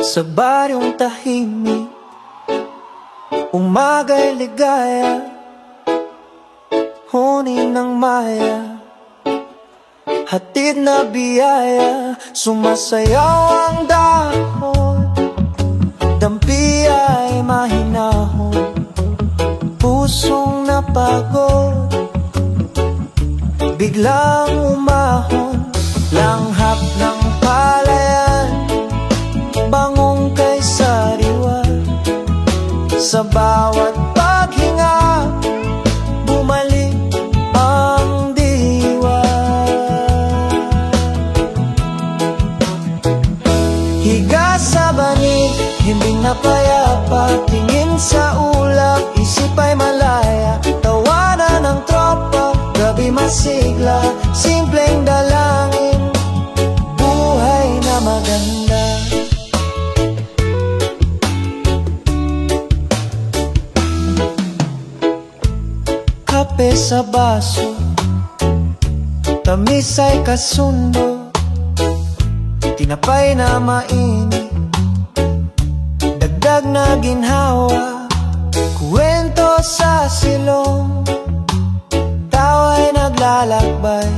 Sa baryong tahimik, umaga'y ligaya, huni ng maya, hatid na biyaya. Sumasayaw ang dahon, dampi ay mahinahon, pusong napagod, biglang umahon. Langhap ng palayan, bangong kay sariwa, sa bawat paghinga, bumalik ang diwa. Higa sa banig, hindi na payapa, tingin sa ulap, isip ay malaya. Tawanan ng tropa, gabi masigla, simpleng dalangin, buhay na maganda. Kape sa baso, tamis ay kasundo, tinapay na mainit, dagdag na ginhawa, kwento sa silong, tao ay naglalakbay,